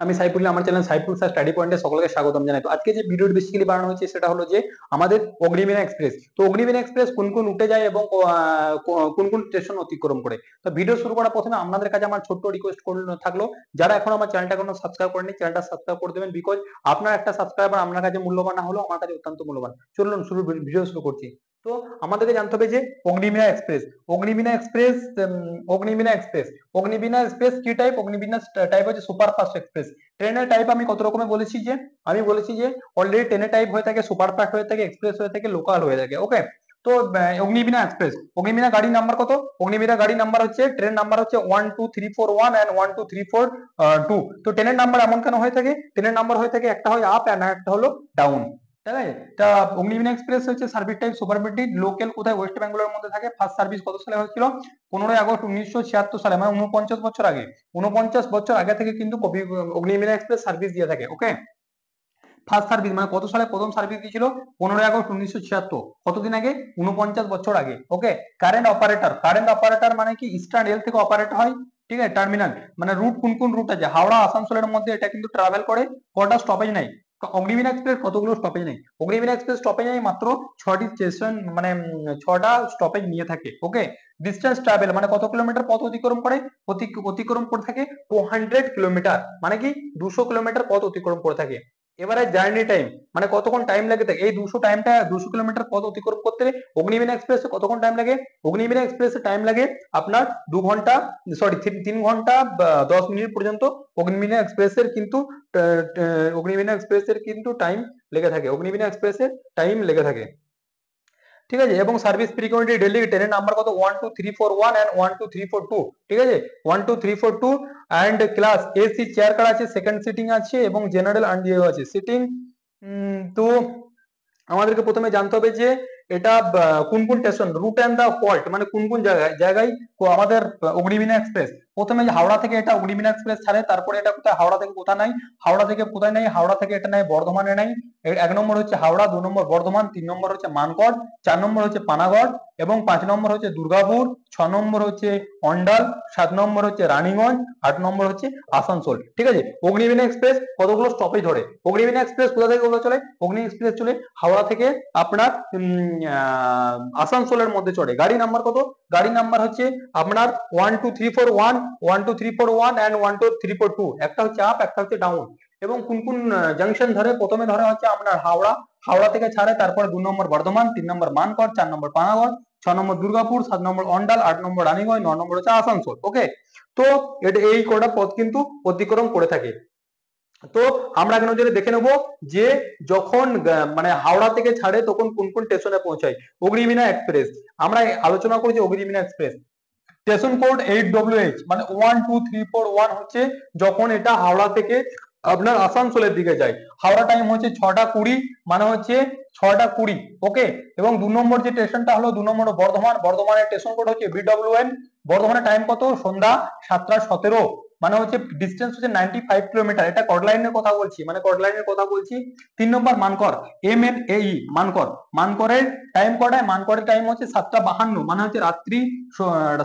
আমি সাইফুল্লাহ, আমার channel Saiful sir study পয়েন্টে সকলকে স্বাগতম জানাই। তো আজকে যে ভিডিওটি বেসিক্যালি বানানো হয়েছে সেটা হলো যে আমাদের অগ্নিবীণা এক্সপ্রেস। তো অগ্নিবীণা এক্সপ্রেস কোন কোন রুটে যায় এবং কোন কোন স্টেশন অতিক্রম করে। তো ভিডিও শুরু করার প্রথমে আপনাদের কাছে আমার ছোট্ট রিকোয়েস্ট থাকলো, যারা এখন আমার চ্যানেলটা কোনো সাবস্ক্রাইব করেনি চ্যানেলটা সাবস্ক্রাইব করে দেবেন, বিকজ আপনার একটা সাবস্ক্রাইবার আপনার কাছে মূল্যবান না হলেও আমার কাছে অত্যন্ত মূল্যবান। চলুন ভিডিও শুরু করছি। তো আমাদেরকে জানতে হবে যে Agnibina express, Agnibina express Agnibina express Agnibina express কি টাইপ? অগ্নিবীণা টাইপ হচ্ছে সুপারফাস্ট এক্সপ্রেস। ট্রেনের টাইপ আমি কত রকমের বলেছি যে অলরেডি ট্রেনের টাইপ হয়ে থাকে, সুপারফাস্ট হয়ে থাকে, এক্সপ্রেস হয়ে থাকে, লোকাল হয়ে থাকে। ওকে, তো অগ্নিবীণা এক্সপ্রেস, অগ্নিবীণা গাড়ির নাম্বার কত? অগ্নিবীণা গাড়ির নাম্বার হচ্ছে, ট্রেন নাম্বার হচ্ছে 12341 এন্ড 12342। তো ট্রেনের নাম্বার এমন কেন হয়ে থাকে? ট্রেনের নাম্বার হয়ে থাকে, একটা হয় আপ এন্ড একটা হলো ডাউন। ঠিক আছে, তা অগ্নিবীণা এক্সপ্রেস হচ্ছে সার্ভিস টাইপ সুপারফিটিক লোকাল, কোথায়? ওয়েস্ট বেঙ্গলের মধ্যে থাকে। ফার্স্ট সার্ভিস কত সালে হয়েছিল? 15 আগস্ট 1976 সালে, মানে 49 বছর আগে। 49 বছর আগে থেকে কিন্তু অগ্নিবীণা এক্সপ্রেস সার্ভিস দিয়ে থাকে। ওকে, ফার্স্ট সার্ভিস মানে কত সালে প্রথম সার্ভিস দিয়েছিল? 15 আগস্ট 1976। কতদিন আগে? 49 বছর আগে। ওকে, কারেন্ট অপারেটর, কারেন্ট অপারেটর মানে কি? ইস্টার্ন রেল থেকে অপারেট হয়। ঠিক আছে, টার্মিনাল মানে রুট, কোন কোন রুট আছে? হাওড়া আসানসোলের মধ্যে এটা কিন্তু ট্রাভেল করে। কটা স্টপেজ নাই অগ্নিবীণা এক্সপ্রেস? কতগুলো স্টপেজ নেই অগ্নিবীণা এক্সপ্রেস? স্টপেজ নেই মাত্র 6টি স্টেশন, মানে 6টা স্টপেজ নিয়ে থাকে। ওকে, ডিস্টেন্স ট্রাভেল মানে কত কিলোমিটার পথ অতিক্রম করে? অতিক্রম করে থাকে 200 কিলোমিটার, মানে কি 200 কিলোমিটার পথ অতিক্রম করে থাকে। এবারে জার্নি টাইম মানে কতক্ষণ টাইম লাগে থাকে এই 200 কিলোমিটার পথ অতিক্রম করতে অগ্নিবীণা এক্সপ্রেসে কতক্ষণ টাইম লাগে? অগ্নিবীণা এক্সপ্রেসে টাইম লাগে আপনার 2 ঘন্টা, সরি 3 ঘন্টা 10 মিনিট পর্যন্ত অগ্নিবীণা এক্সপ্রেসের কিন্তু অগ্নিবীণা এক্সপ্রেসের কিন্তু টাইম লেগে থাকে, অগ্নিবীণা এক্সপ্রেসের টাইম লেগে থাকে। ঠিক আছে, এবং সার্ভিস ফ্রিকোয়েন্সি ডেইলি ট্রেনের নাম্বার কত? 12341 এন্ড 12342। ঠিক আছে, 12342 and class AC chair car আছে, সেকেন্ড সিটিং আছে এবং জেনারেল এন্ড ইয়ে আছে সিটিং। তো আমাদেরকে প্রথমে জানতে হবে যে এটা কোন কোন station, route and the fault মানে কোন কোন জায়গায় জায়গায় আমাদের অগ্নিবীণা এক্সপ্রেস। প্রথমে যে হাওড়া থেকে এটা অগ্নিবীণা এক্সপ্রেস ছাড়ে, তারপরে এটা কোথায়? হাওড়া থেকে কোথায় নাই? হাওড়া থেকে কোথায় নাই? হাওড়া থেকে এটা নাই বর্ধমানে নাই। এক নম্বর হচ্ছে হাওড়া, 2 নম্বর বর্ধমান, 3 নম্বর হচ্ছে মানকড়, 4 নম্বর হচ্ছে পানাগড় এবং 5 নম্বর হচ্ছে দুর্গাপুর, 6 নম্বর হচ্ছে অন্ডাল, 7 নম্বর হচ্ছে রানীগঞ্জ, 8 নম্বর হচ্ছে আসানসোল। ঠিক আছে, অগ্নিবীণা এক্সপ্রেস কতগুলো স্টপেজ ধরে? অগ্নিবীণা এক্সপ্রেস কোথা থেকে কোথায় চলে? অগ্নি এক্সপ্রেস চলে হাওড়া থেকে আপনার আসানসোলের মধ্যে চড়ে। গাড়ি নাম্বার কত? গাড়ি নাম্বার হচ্ছে আপনার 12341, 12341 এন্ড 12342। একটা হচ্ছে আপ, একটা হচ্ছে ডাউন। এবং কোন কোন জাংশন ধরে? প্রথমে ধরে হচ্ছে আপনার হাওড়া, হাওড়া থেকে ছাড়ে, তারপরে 2 নম্বর বর্ধমান, 3 নম্বর মানকড়, 4 নম্বর পানাগড়, 6 নম্বর দুর্গাপুর, 7 নম্বর অন্ডাল, 8 নম্বর রানীগঞ্জ, 9 নম্বর হচ্ছে আসানসোল। ওকে, তো এটা এই কটা পথ কিন্তু অতিক্রম করে থাকে। তো আমরা এক নজরে দেখে নেব যে যখন মানে হাওড়া থেকে ছাড়ে তখন কোন কোন স্টেশনে পৌঁছায় অগ্নিবীণা এক্সপ্রেস। আমরা আলোচনা করেছি Agnibina express station code 8WH, মানে 12341 হচ্ছে যখন এটা হাওড়া থেকে আপনার আসানসোলের দিকে যায়। হাওড়া টাইম হচ্ছে 6টা 20, মানে হচ্ছে 6টা 20। ওকে, এবং 2 নম্বর যে স্টেশনটা হলো 2 নম্বর বর্ধমান, বর্ধমানের স্টেশন কোড হচ্ছে BWN। বর্ধমানের টাইম কত? সন্ধ্যা 7টা 17, মানে হচ্ছে ডিস্টেন্স হচ্ছে 95 কিলোমিটার। এটা কর্ড লাইনের কথা বলছি, মানে কর্ড লাইনের কথা বলছি। 3 নম্বর মানকর, MNAE মানকর, মানকরের টাইম কটায়? মানকরের টাইম হচ্ছে 7টা 52, মানে হচ্ছে রাত্রি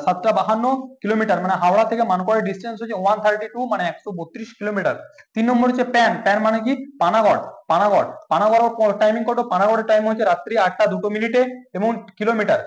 7টা 52 কিলোমিটার, মানে হাওড়া থেকে মানকরের ডিস্টেন্স হচ্ছে 132, মানে 132 কিলোমিটার। 3 নম্বর হচ্ছে প্যান, প্যান মানে কি? পানাগড়, পানাগড়, পানাগড় টাইমিং কত? পানাগড়ের টাইম হচ্ছে রাত্রি 8টা 2 মিনিটে এবং কিলোমিটার,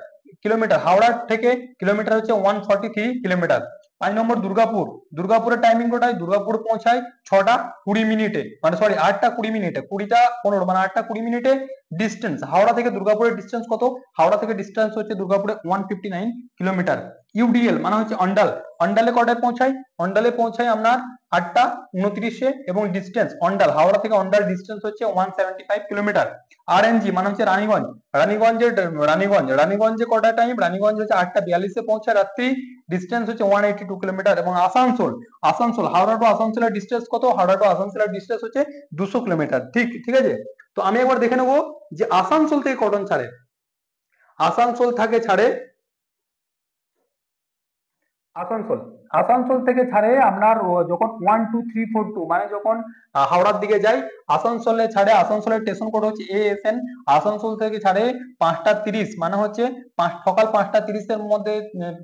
কিলোমিটার হাওড়া থেকে কিলোমিটার হচ্ছে 143 কিলোমিটার। 5 নম্বর দুর্গাপুর, দুর্গাপুরের টাইমিং কোটায়? দুর্গাপুর পৌঁছায় 6টা 20 মিনিটে, মানে সরি 8টা 20 মিনিটে, 20টা 15, মানে 8টা 20 মিনিটে। ডিস্টেন্স হাওড়া থেকে দুর্গাপুরের ডিস্টেন্স কত? হাওড়া থেকে ডিস্টেন্স হচ্ছে দুর্গাপুরে 159 কিলোমিটার। ইউডিএল মানে হচ্ছে অন্ডাল, অন্ডালে কটায় পৌঁছায়? অন্ডালে পৌঁছায় আপনার 8টা 29-এ এবং ডিস্টেন্স অন্ডাল, হাওড়া থেকে অন্ডাল ডিস্টেন্স হচ্ছে 175 কিলোমিটার। আরএনজি মানে হচ্ছে রানীগঞ্জ, রানীগঞ্জে কটা টাইম? রানীগঞ্জ হচ্ছে 8টা 42-এ পৌঁছায় রাত্রি, ডিস্টেন্স হচ্ছে 182 কিলোমিটার। এবং আসানসোল, আসানসোল হাওড়া টু আসানসোলের ডিস্টেন্স কত? হাওড়া টু আসানসোলের ডিস্টেন্স হচ্ছে 200 কিলোমিটার। ঠিক ঠিক আছে, তো আমি একবার দেখে নেবো যে আসানসোল থেকে কখন ছাড়ে। আসানসোল থেকে ছাড়ে, আসানসোল, আসানসোল থেকে ছাড়ে আপনার যখন 12342, মানে যখন হাওড়ার দিকে যায় আসানসোলে ছাড়ে। আসানসোলের স্টেশন কোড হচ্ছে ASN। আসানসোল থেকে ছাড়ে 5টা 30, মানে হচ্ছে সকাল 5টা 30-এর মধ্যে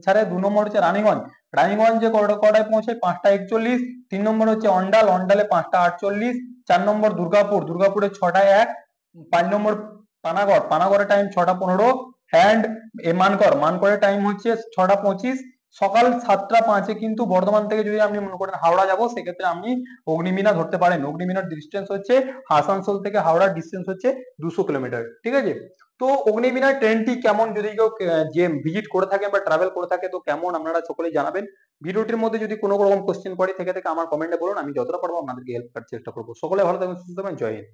ছাড়ে। 2 নম্বর হচ্ছে রানীগঞ্জ, রানীগঞ্জ যে কটায় পৌঁছায় 5টা 41। 3 নম্বর হচ্ছে অন্ডাল, অন্ডালে 5টা 48। 4 নম্বর দুর্গাপুর, দুর্গাপুরে 6টা 1। 5 নম্বর পানাগড়, পানাগড়ের টাইম 6টা 15। অ্যান্ড মানকর, মানকরের টাইম হচ্ছে 6টা 25। সকাল 7টা 5-এ কিন্তু বর্ধমান থেকে যদি আপনি মনে করেন হাওড়া যাবো, সেক্ষেত্রে আপনি অগ্নিমিনা ধরতে পারেন। অগ্নিমিনার ডিস্টেন্স হচ্ছে আসানসোল থেকে হাওড়ার ডিস্টেন্স হচ্ছে 200 কিলোমিটার, ঠিক আছে। তো অগ্নিমিনার ট্রেনটি কেমন, যদি কেউ যে ভিজিট করে থাকে বা ট্রাভেল করে থাকে, তো কেমন আপনারা সকলেই জানাবেন। ভিডিওটির মধ্যে যদি কোনো রকম কোশ্চেন পড়ে থেকে থাকে আমার কমেন্টে বলুন, আমি যতটা পারবো আপনাদেরকে হেল্প করার চেষ্টা করবো। সকলে ভালো থাকবেন, সুস্থ থাকবেন, জয় হিন্দ।